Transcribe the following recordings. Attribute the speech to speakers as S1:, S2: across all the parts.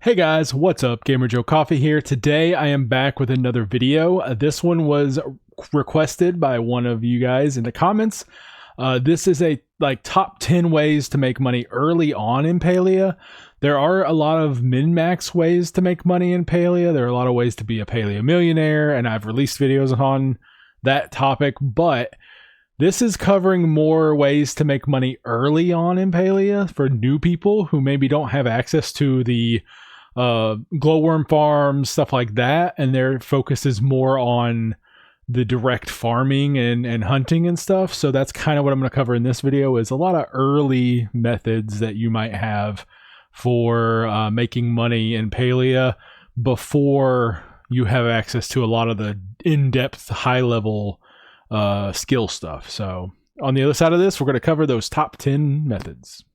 S1: Hey guys, what's up? Gamer Joe Coffee here. Today I am back with another video. This one was requested by one of you guys in the comments. This is a top 10 ways to make money early on in Palia. There are a lot of min-max ways to make money in Palia. There are a lot of ways to be a Palia millionaire, and I've released videos on that topic, but this is covering more ways to make money early on in Palia for new people who maybe don't have access to the glowworm farms, stuff like that, and their focus is more on the direct farming and hunting and stuff. So that's kind of what I'm going to cover in this video, is a lot of early methods that you might have for making money in Palia before you have access to a lot of the in-depth high-level skill stuff. So on the other side of this, we're going to cover those top 10 methods.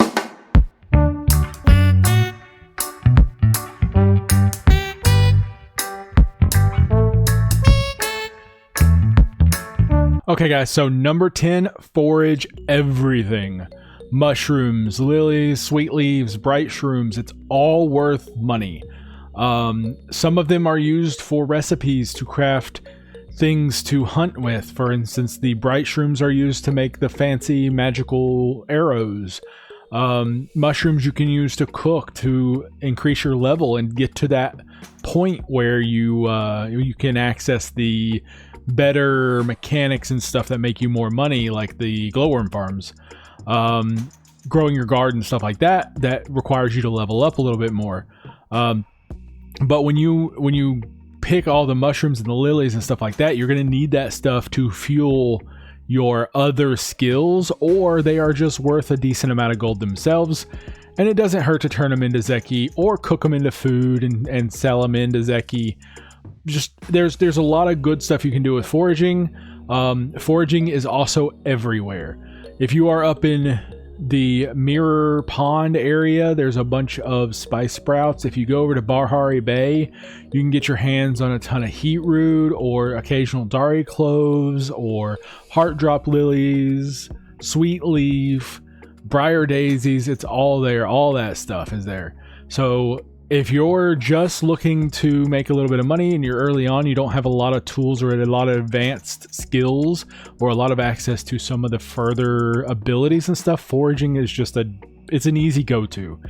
S1: Okay guys, so number 10, forage everything. Mushrooms, lilies, sweet leaves, bright shrooms, it's all worth money. Some of them are used for recipes to craft things to hunt with. For instance, the bright shrooms are used to make the fancy magical arrows. Mushrooms you can use to cook to increase your level and get to that point where you can access the better mechanics and stuff that make you more money, like the glowworm farms. Growing your garden, stuff like that requires you to level up a little bit more. But when you pick all the mushrooms and the lilies and stuff like that, you're going to need that stuff to fuel your other skills, or they are just worth a decent amount of gold themselves. And it doesn't hurt to turn them into Zeki or cook them into food and sell them into Zeki. Just there's a lot of good stuff you can do with foraging. Foraging is also everywhere. If you are up in the Mirror Pond area, there's a bunch of spice sprouts. If you go over to Bahari Bay, you can get your hands on a ton of heat root or occasional Dari cloves or heart drop lilies, sweet leaf, briar daisies. It's all there. All that stuff is there. So if you're just looking to make a little bit of money and you're early on, you don't have a lot of tools or a lot of advanced skills or a lot of access to some of the further abilities and stuff, foraging is just it's an easy go-to.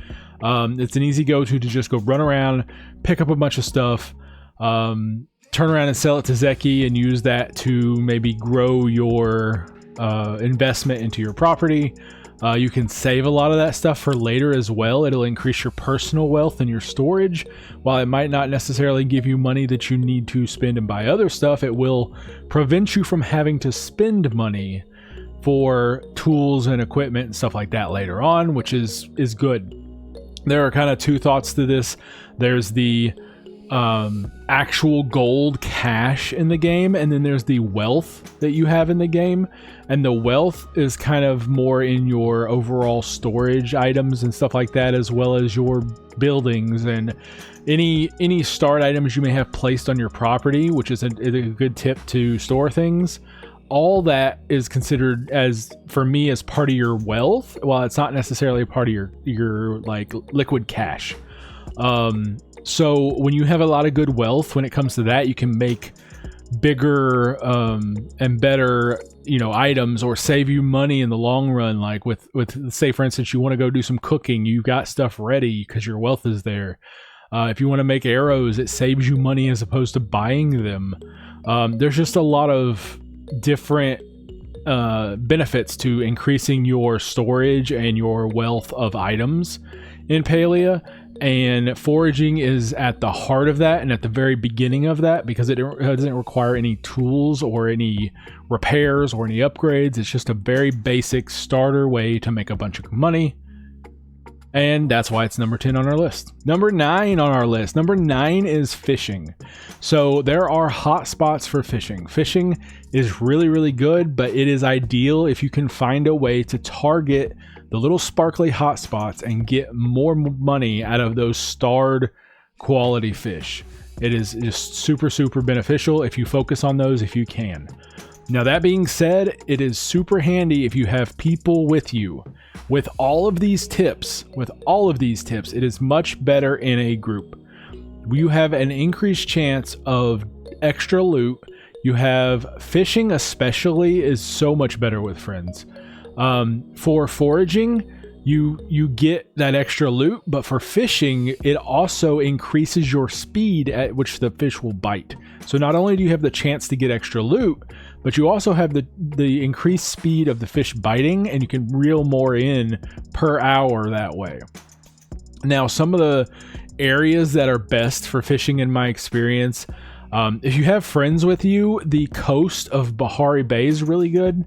S1: It's an easy go-to to just go run around, pick up a bunch of stuff, turn around and sell it to Zeki and use that to maybe grow your investment into your property. You can save a lot of that stuff for later as well. It'll increase your personal wealth and your storage. While it might not necessarily give you money that you need to spend and buy other stuff, it will prevent you from having to spend money for tools and equipment and stuff like that later on, which is good. There are kind of two thoughts to this. There's the actual gold cash in the game, and then there's the wealth that you have in the game, and the wealth is kind of more in your overall storage items and stuff like that, as well as your buildings and any start items you may have placed on your property, which is a good tip to store things. All that is considered, as for me, as part of your wealth, while it's not necessarily part of your like liquid cash. So when you have a lot of good wealth, when it comes to that, you can make bigger and better, items, or save you money in the long run. Like with say, for instance, you want to go do some cooking, you got stuff ready because your wealth is there. If you want to make arrows, it saves you money as opposed to buying them. There's just a lot of different benefits to increasing your storage and your wealth of items in Palia. And foraging is at the heart of that and at the very beginning of that, because it doesn't require any tools or any repairs or any upgrades. It's just a very basic starter way to make a bunch of money. And that's why it's number 10 on our list. Number 9 on our list. Number 9 is fishing. So there are hotspots for fishing. Fishing is really, really good, but it is ideal if you can find a way to target the little sparkly hotspots and get more money out of those starred quality fish. It is just super, super beneficial if you focus on those if you can. Now, that being said, it is super handy if you have people with you. With all of these tips, it is much better in a group. You have an increased chance of extra loot. You have fishing, especially, is so much better with friends. For foraging, you get that extra loot, but for fishing, it also increases your speed at which the fish will bite. So not only do you have the chance to get extra loot, but you also have the increased speed of the fish biting, and you can reel more in per hour that way. Now, some of the areas that are best for fishing in my experience, if you have friends with you, the coast of Bahari Bay is really good.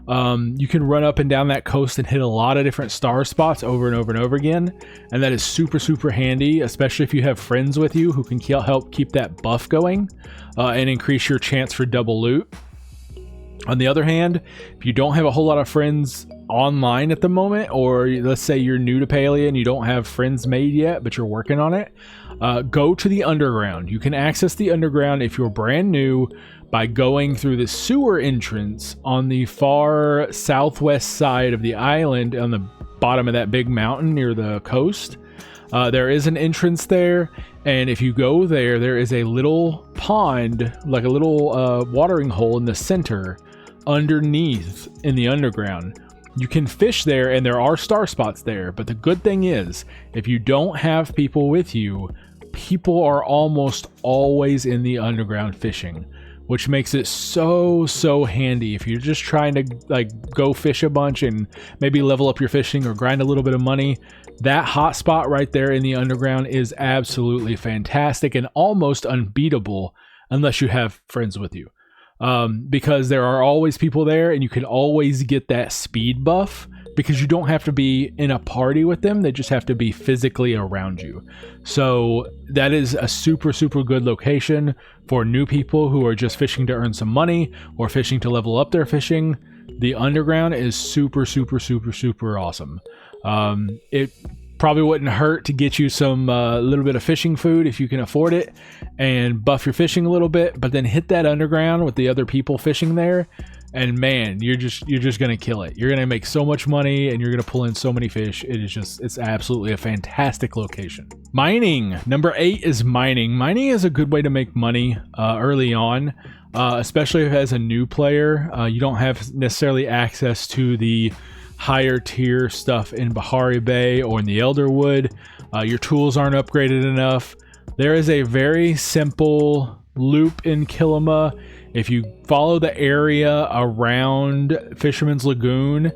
S1: You can run up and down that coast and hit a lot of different star spots over and over and over again, and that is super, super handy, especially if you have friends with you who can help keep that buff going and increase your chance for double loot. On the other hand, if you don't have a whole lot of friends online at the moment, or let's say you're new to Palia and you don't have friends made yet, but you're working on it, go to the underground. You can access the underground if you're brand new by going through the sewer entrance on the far southwest side of the island on the bottom of that big mountain near the coast. There is an entrance there, and if you go there, there is a little pond, like a little watering hole in the center underneath in the underground. You can fish there, and there are star spots there, but the good thing is, if you don't have people with you, people are almost always in the underground fishing, which makes it so handy if you're just trying to like go fish a bunch and maybe level up your fishing or grind a little bit of money. That hot spot right there in the underground is absolutely fantastic and almost unbeatable unless you have friends with you, because there are always people there, and you can always get that speed buff because you don't have to be in a party with them. They just have to be physically around you. So that is a super good location for new people who are just fishing to earn some money or fishing to level up their fishing. The underground is super awesome. It probably wouldn't hurt to get you some little bit of fishing food if you can afford it and buff your fishing a little bit, but then hit that underground with the other people fishing there, and man, you're just gonna kill it. You're gonna make so much money, and you're gonna pull in so many fish. It's absolutely a fantastic location. Mining. Number 8 is mining. Mining is a good way to make money early on, especially if as a new player, you don't have necessarily access to the higher tier stuff in Bahari Bay or in the Elderwood. Your tools aren't upgraded enough. There is a very simple loop in Kilima. If you follow the area around Fisherman's Lagoon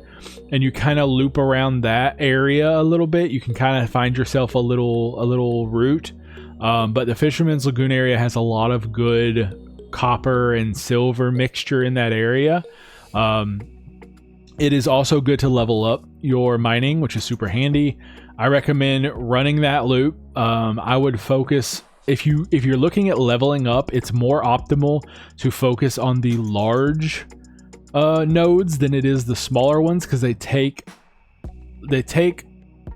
S1: and you kind of loop around that area a little bit, you can kind of find yourself a little route. But the Fisherman's Lagoon area has a lot of good copper and silver mixture in that area. It is also good to level up your mining, which is super handy. I recommend running that loop. I would focus, if you're looking at leveling up, it's more optimal to focus on the large nodes than it is the smaller ones, because they take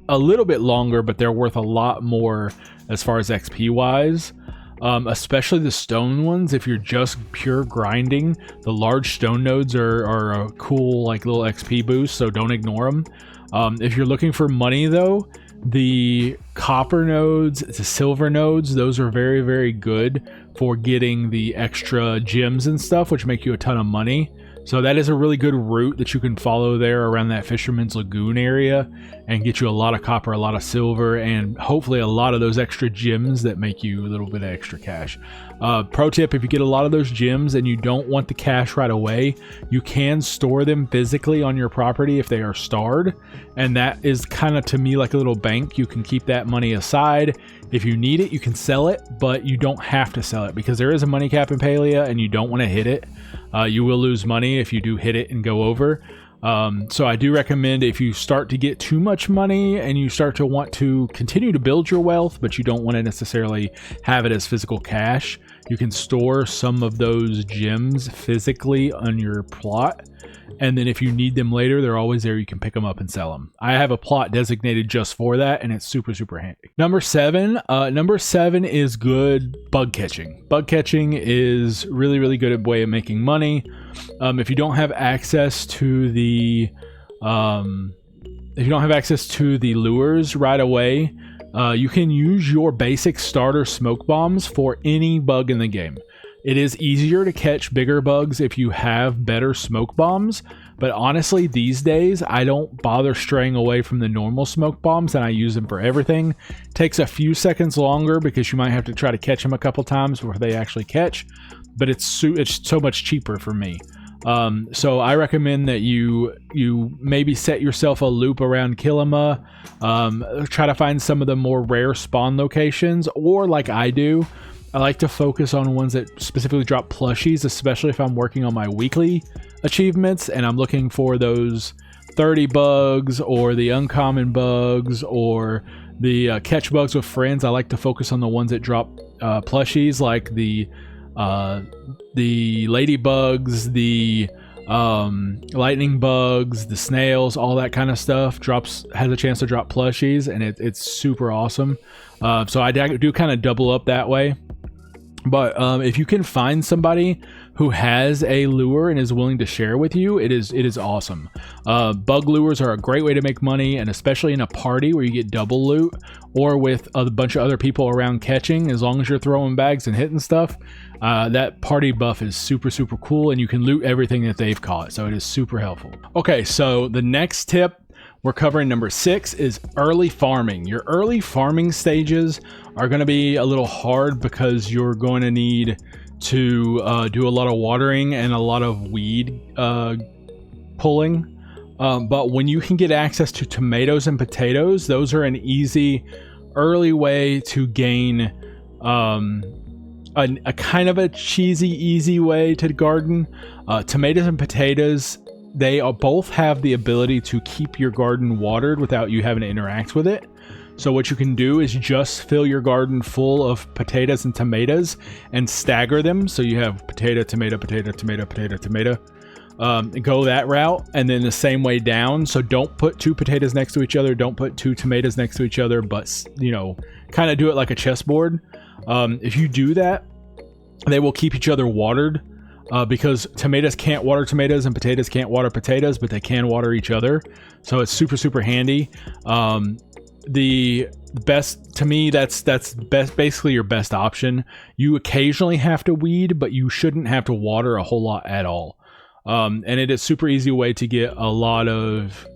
S1: a little bit longer, but they're worth a lot more as far as XP wise. Especially the stone ones. If you're just pure grinding, the large stone nodes are a cool like little XP boost, so don't ignore them. If you're looking for money though, the copper nodes, the silver nodes, those are very good for getting the extra gems and stuff, which make you a ton of money. So that is a really good route that you can follow there around that Fisherman's Lagoon area and get you a lot of copper, a lot of silver, and hopefully a lot of those extra gems that make you a little bit of extra cash. Pro tip, if you get a lot of those gems and you don't want the cash right away, you can store them physically on your property if they are starred. And that is kind of, to me, like a little bank. You can keep that money aside. If you need it, you can sell it, but you don't have to sell it because there is a money cap in Palia and you don't want to hit it. You will lose money if you do hit it and go over. So I do recommend, if you start to get too much money and you start to want to continue to build your wealth, but you don't want to necessarily have it as physical cash, you can store some of those gems physically on your plot. And then if you need them later, they're always there. You can pick them up and sell them. I have a plot designated just for that, and it's super, super handy. Number seven is good bug catching. Bug catching is really, really good way of making money. If you don't have access to the lures right away, you can use your basic starter smoke bombs for any bug in the game. It is easier to catch bigger bugs if you have better smoke bombs, but honestly, these days, I don't bother straying away from the normal smoke bombs, and I use them for everything. Takes a few seconds longer because you might have to try to catch them a couple times before they actually catch, but it's so much cheaper for me. So I recommend that you maybe set yourself a loop around Kilima, try to find some of the more rare spawn locations, or like I do, I like to focus on ones that specifically drop plushies, especially if I'm working on my weekly achievements and I'm looking for those 30 bugs or the uncommon bugs or the catch bugs with friends. I like to focus on the ones that drop plushies, like the ladybugs, the lightning bugs, the snails, all that kind of stuff has a chance to drop plushies, and it's super awesome. So I do kind of double up that way. But if you can find somebody who has a lure and is willing to share with you, it is awesome. Bug lures are a great way to make money, and especially in a party where you get double loot, or with a bunch of other people around catching. As long as you're throwing bags and hitting stuff, that party buff is super, super cool, and you can loot everything that they've caught, so it is super helpful. Okay, so the next tip we're covering, number 6, is early farming. Your early farming stages are going to be a little hard because you're going to need to do a lot of watering and a lot of weed pulling. But when you can get access to tomatoes and potatoes, those are an easy early way to gain a kind of a cheesy, easy way to garden. Tomatoes and potatoes, they both have the ability to keep your garden watered without you having to interact with it. So what you can do is just fill your garden full of potatoes and tomatoes and stagger them. So you have potato, tomato, potato, tomato, potato, tomato. Go that route, and then the same way down. So don't put 2 potatoes next to each other. Don't put 2 tomatoes next to each other, but, kind of do it like a chessboard. If you do that, they will keep each other watered. Because tomatoes can't water tomatoes and potatoes can't water potatoes, but they can water each other. So it's super, super handy. The best, to me, that's basically your best option. You occasionally have to weed, but you shouldn't have to water a whole lot at all. And it is a super easy way to get a lot of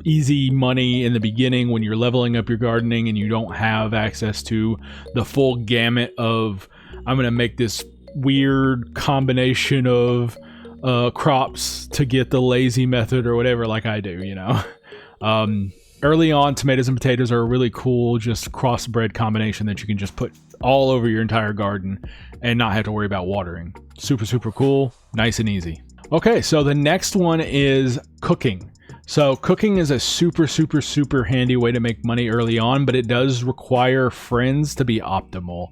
S1: easy money in the beginning when you're leveling up your gardening and you don't have access to the full gamut of, I'm going to make this weird combination of crops to get the lazy method or whatever, like I do, Early on, tomatoes and potatoes are a really cool, just crossbred combination that you can just put all over your entire garden and not have to worry about watering. Super, super cool, nice and easy. Okay, so the next one is cooking. So cooking is a super, super, super handy way to make money early on, but it does require friends to be optimal.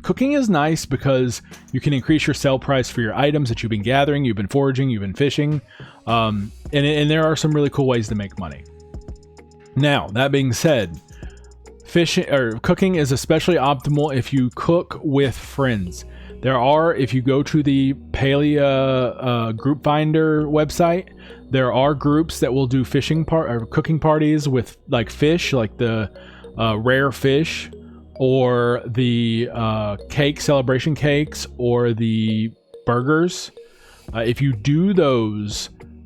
S1: Cooking is nice because you can increase your sell price for your items that you've been gathering, you've been foraging, you've been fishing, and there are some really cool ways to make money. Now, that being said, fishing or cooking is especially optimal if you cook with friends. If you go to the Palia group finder website, there are groups that will do cooking parties with like fish, like the rare fish, or the celebration cakes, or the burgers. If you do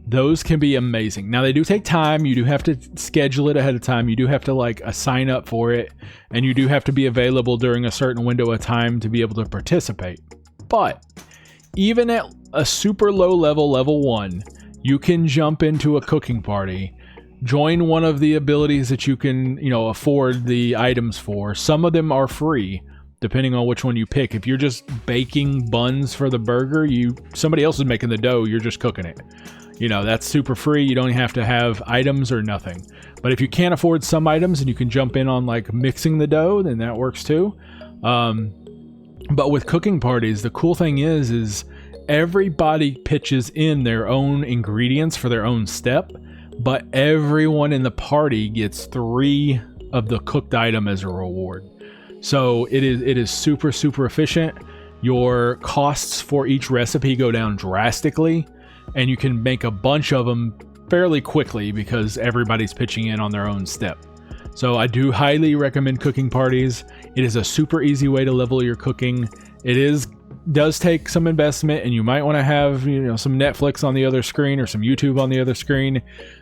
S1: those can be amazing. Now, they do take time. You do have to schedule it ahead of time. You do have to sign up for it, and you do have to be available during a certain window of time to be able to participate. But even at a super low level, level 1, you can jump into a cooking party, join one of the abilities that you can, afford the items for. Some of them are free, depending on which one you pick. If you're just baking buns for the burger, somebody else is making the dough, you're just cooking it. That's super free. You don't have to have items or nothing. But if you can't afford some items and you can jump in on mixing the dough, then that works too. But with cooking parties, the cool thing is everybody pitches in their own ingredients for their own step, but everyone in the party gets 3 of the cooked item as a reward. So it is super, super efficient. Your costs for each recipe go down drastically, and you can make a bunch of them fairly quickly because everybody's pitching in on their own step. So I do highly recommend cooking parties. It is a super easy way to level your cooking. It does take some investment, and you might want to have some Netflix on the other screen or some YouTube on the other screen,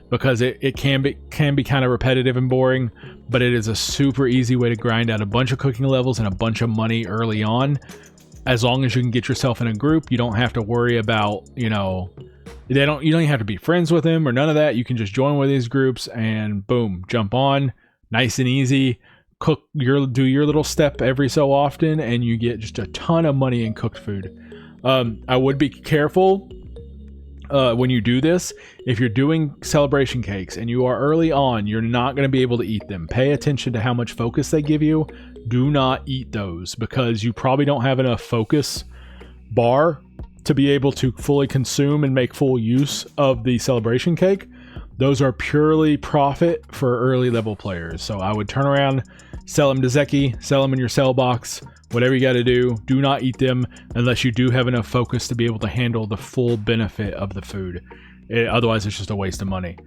S1: because it can be kind of repetitive and boring. But it is a super easy way to grind out a bunch of cooking levels and a bunch of money early on. As long as you can get yourself in a group, you don't have to worry about you don't even have to be friends with them or none of that. You can just join one of these groups and boom, jump on. Nice and easy. Do your little step every so often, and you get just a ton of money in cooked food. I would be careful when you do this. If you're doing celebration cakes and you are early on, you're not going to be able to eat them. Pay attention to how much focus they give you. Do not eat those, because you probably don't have enough focus bar to be able to fully consume and make full use of the celebration cake. Those are purely profit for early level players. So I would turn around, sell them to Zeki, sell them in your sell box, whatever you got to do. Do not eat them unless you do have enough focus to be able to handle the full benefit of the food. Otherwise, it's just a waste of money.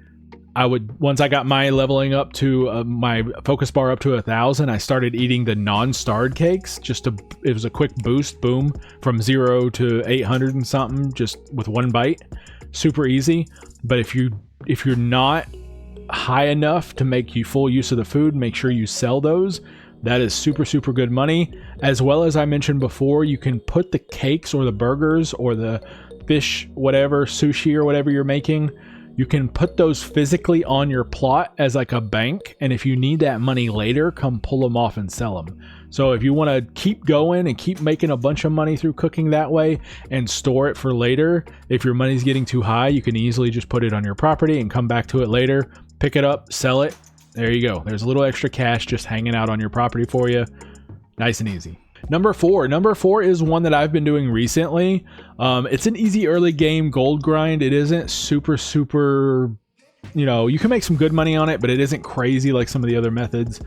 S1: Once I got my leveling up to my focus bar up to 1,000, I started eating the non-starred cakes. It was a quick boost, boom, from 0 to 800 and something, just with one bite. Super easy. But if you're not high enough to make you full use of the food, make sure you sell those. That is super, super good money. As well as I mentioned before, you can put the cakes or the burgers or the fish, whatever, sushi or whatever you're making, you can put those physically on your plot as like a bank. And if you need that money later, come pull them off and sell them. So if you want to keep going and keep making a bunch of money through cooking that way and store it for later, if your money's getting too high, you can easily just put it on your property and come back to it later, pick it up, sell it. There you go. There's a little extra cash just hanging out on your property for you. Nice and easy. Number four is one that I've been doing recently. It's an easy early game gold grind. It isn't super, you can make some good money on it, but it isn't crazy like some of the other methods.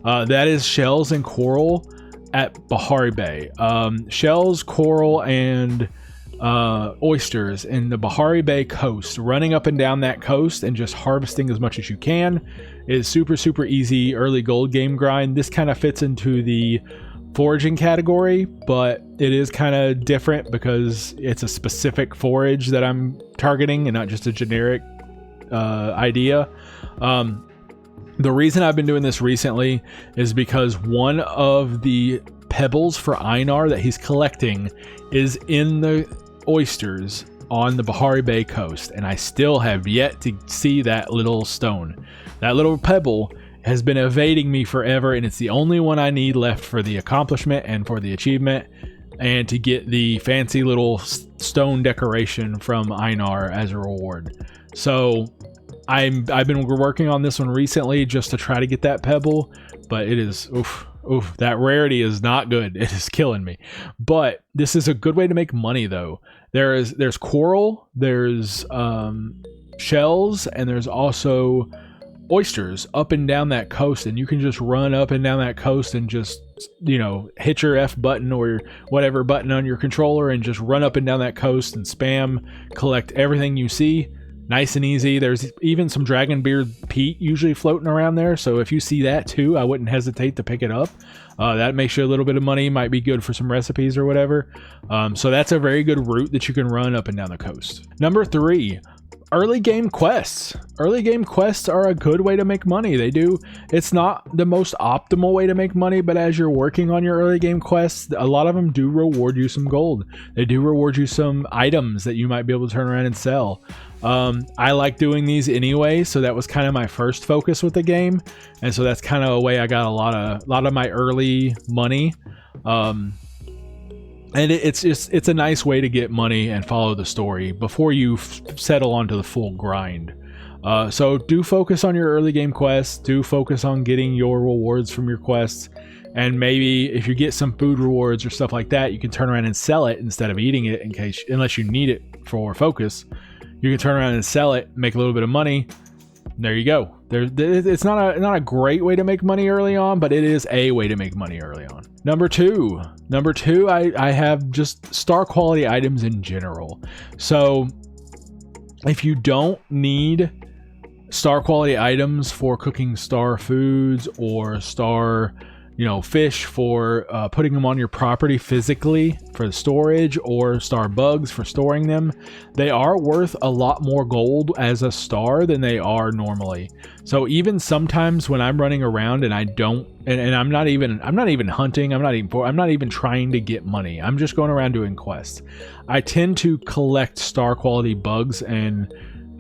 S1: That is shells and coral at Bahari Bay. Shells, coral, and oysters in the Bahari Bay Coast. Running up and down that coast and just harvesting as much as you can is super easy early gold game grind. This kind of fits into the foraging category, but it is kind of different because it's a specific forage that I'm targeting and not just a generic idea. The reason I've been doing this recently is because one of the pebbles for Einar that he's collecting is in the oysters on the Bahari Bay Coast, and I still have yet to see that little stone. That little pebble has been evading me forever, and it's the only one I need left for the accomplishment and for the achievement and to get the fancy little stone decoration from Einar as a reward. So I've been working on this one recently just to try to get that pebble, but it is that rarity is not good. It is killing me. But this is a good way to make money though. There's coral, there's shells, and there's also oysters up and down that coast, and you can just run up and down that coast and just hit your F button or whatever button on your controller and just run up and down that coast and spam collect everything you see. Nice and easy. There's even some dragonbeard peat usually floating around there, so if you see that too, I wouldn't hesitate to pick it up. That makes you a little bit of money, might be good for some recipes or whatever. So that's a very good route that you can run up and down the coast. Number 3, early game quests. Early game quests are a good way to make money. It's not the most optimal way to make money, but as you're working on your early game quests, a lot of them do reward you some gold. They do reward you some items that you might be able to turn around and sell. I like doing these anyway, so that was kind of my first focus with the game, and so that's kind of a way I got a lot of my early money. And it's a nice way to get money and follow the story before you settle onto the full grind. So do focus on your early game quests. Do focus on getting your rewards from your quests. And maybe if you get some food rewards or stuff like that, you can turn around and sell it instead of eating it unless you need it for focus. You can turn around and sell it, make a little bit of money. There you go. It's not a great way to make money early on, but it is a way to make money early on. Number two, I have just star quality items in general. So if you don't need star quality items for cooking star foods or star fish for putting them on your property physically for storage, or star bugs for storing them, they are worth a lot more gold as a star than they are normally. So even sometimes when I'm running around and I don't, and I'm not even hunting, I'm not even trying to get money, I'm just going around doing quests, I tend to collect star quality bugs and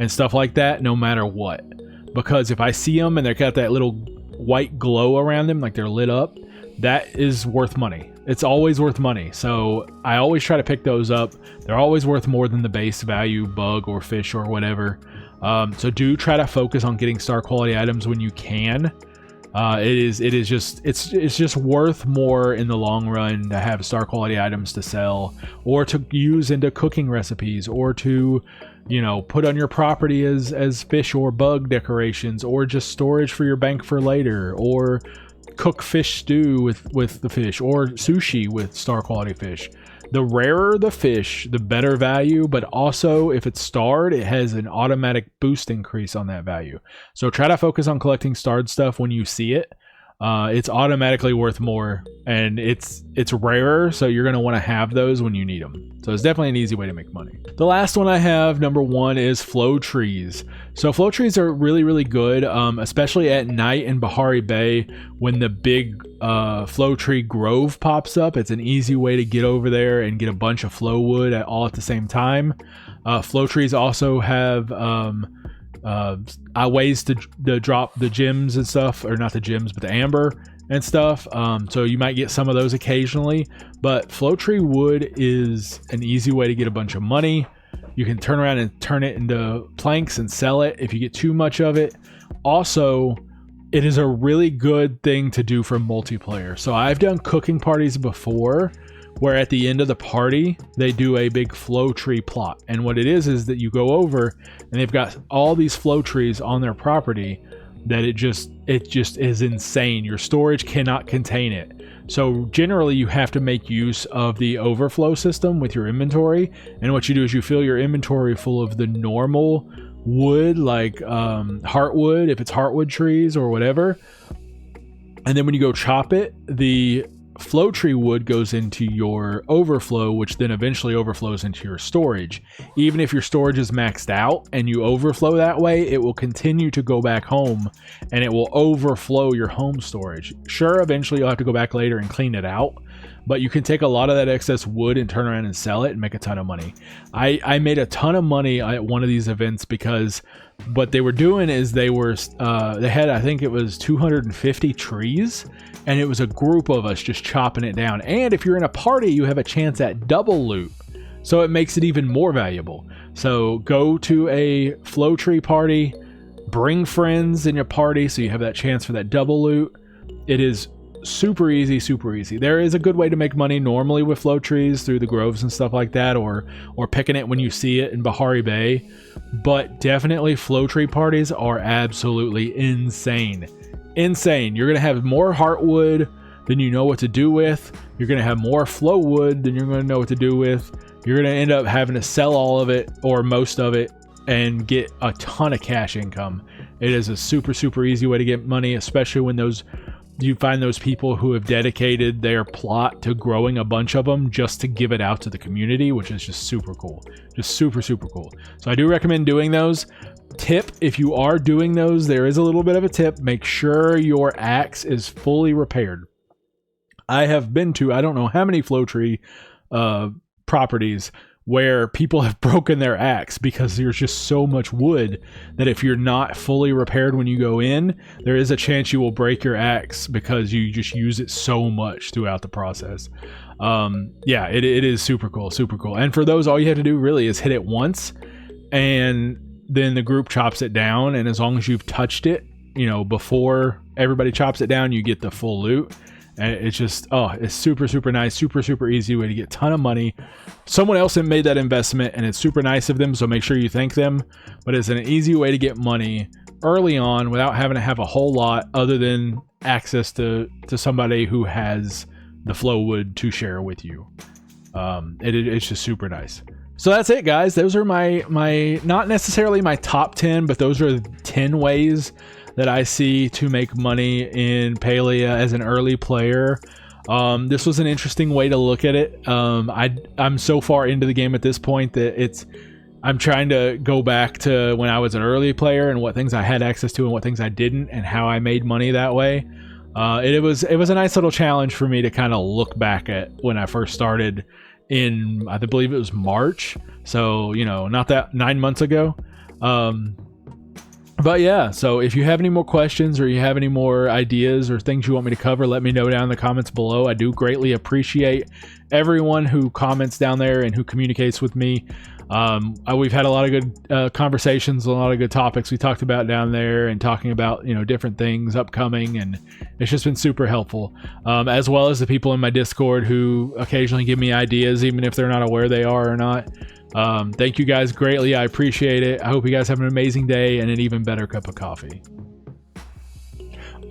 S1: stuff like that no matter what, because if I see them and they've got that little white glow around them, like they're lit up, that is worth money. It's always worth money. So I always try to pick those up. They're always worth more than the base value bug or fish or whatever. So do try to focus on getting star quality items when you can. It's just worth more in the long run to have star quality items to sell or to use into cooking recipes, or to put on your property as fish or bug decorations, or just storage for your bank for later, or cook fish stew with the fish, or sushi with star quality fish. The rarer the fish, the better value, but also if it's starred, it has an automatic boost increase on that value. So try to focus on collecting starred stuff when you see it. It's automatically worth more, and it's rarer, so you're going to want to have those when you need them. So it's definitely an easy way to make money. The last one I have, number 1, is flow trees. So flow trees are really, really good, especially at night in Bahari Bay when the big flow tree grove pops up. It's an easy way to get over there and get a bunch of flow wood all at the same time. Flow trees also have ways to drop the gems and stuff, or not the gems, but the amber and stuff. So you might get some of those occasionally, but flow tree wood is an easy way to get a bunch of money. You can turn around and turn it into planks and sell it if you get too much of it. Also, it is a really good thing to do for multiplayer. So I've done cooking parties before where at the end of the party, they do a big flow tree plot. And what it is that you go over and they've got all these flow trees on their property that it just is insane. Your storage cannot contain it. So generally you have to make use of the overflow system with your inventory. And what you do is you fill your inventory full of the normal wood, like heartwood, if it's heartwood trees or whatever. And then when you go chop it, the flow tree wood goes into your overflow, which then eventually overflows into your storage. Even if your storage is maxed out and you overflow that way, it will continue to go back home and it will overflow your home storage. Sure, eventually you'll have to go back later and clean it out, but you can take a lot of that excess wood and turn around and sell it and make a ton of money. I made a ton of money at one of these events because what they were doing is they had, I think it was 250 trees, and it was a group of us just chopping it down. And if you're in a party, you have a chance at double loot, so it makes it even more valuable. So go to a flow tree party, bring friends in your party so you have that chance for that double loot. It is super easy, super easy. There is a good way to make money normally with flow trees through the groves and stuff like that, or picking it when you see it in Bahari Bay. But definitely flow tree parties are absolutely insane. Insane. You're going to have more heartwood than you know what to do with. You're going to have more flow wood than you're going to know what to do with. You're going to end up having to sell all of it or most of it and get a ton of cash income. It is a super, super easy way to get money, especially when you find those people who have dedicated their plot to growing a bunch of them just to give it out to the community, which is just super cool. Just super, super cool. So I do recommend doing those. Tip, if you are doing those, there is a little bit of a tip. Make sure your axe is fully repaired. I have been to, I don't know how many flow tree properties where people have broken their axe because there's just so much wood that if you're not fully repaired when you go in, there is a chance you will break your axe because you just use it so much throughout the process. Yeah, it is super cool, super cool. And for those, all you have to do really is hit it once, and then the group chops it down. And as long as you've touched it, before everybody chops it down, you get the full loot. And it's just, oh, it's super, super nice, super, super easy way to get a ton of money. Someone else had made that investment, and it's super nice of them, so make sure you thank them. But it's an easy way to get money early on without having to have a whole lot other than access to somebody who has the flow wood to share with you. It's just super nice. So that's it, guys. Those are my not necessarily my top 10, but those are 10 ways that I see to make money in Palia as an early player. This was an interesting way to look at it. I'm so far into the game at this point that I'm trying to go back to when I was an early player and what things I had access to and what things I didn't and how I made money that way. It was a nice little challenge for me to kind of look back at when I first started in, I believe it was March. So, you know, not that 9 months ago. But yeah, so if you have any more questions or you have any more ideas or things you want me to cover, let me know down in the comments below. I do greatly appreciate everyone who comments down there and who communicates with me. We've had a lot of good conversations, a lot of good topics we talked about down there and talking about, you know, different things upcoming, and it's just been super helpful. As well as the people in my Discord who occasionally give me ideas, even if they're not aware they are or not. Thank you guys greatly. I appreciate it. I hope you guys have an amazing day and an even better cup of coffee.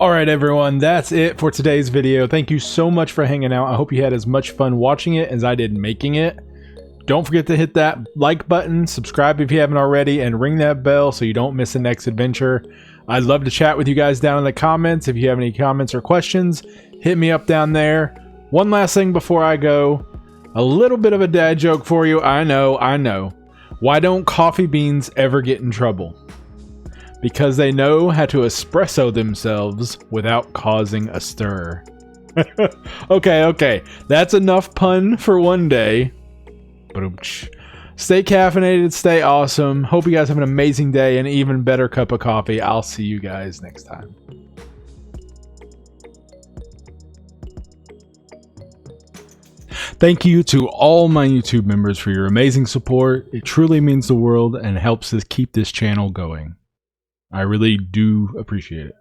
S1: Alright everyone, that's it for today's video. Thank you so much for hanging out. I hope you had as much fun watching it as I did making it. Don't forget to hit that like button, subscribe if you haven't already, and ring that bell so you don't miss the next adventure. I'd love to chat with you guys down in the comments. If you have any comments or questions, hit me up down there. One last thing before I go. A little bit of a dad joke for you. I know. Why don't coffee beans ever get in trouble? Because they know how to espresso themselves without causing a stir. Okay. That's enough pun for one day. Stay caffeinated, stay awesome. Hope you guys have an amazing day and an even better cup of coffee. I'll see you guys next time. Thank you to all my YouTube members for your amazing support. It truly means the world and helps us keep this channel going. I really do appreciate it.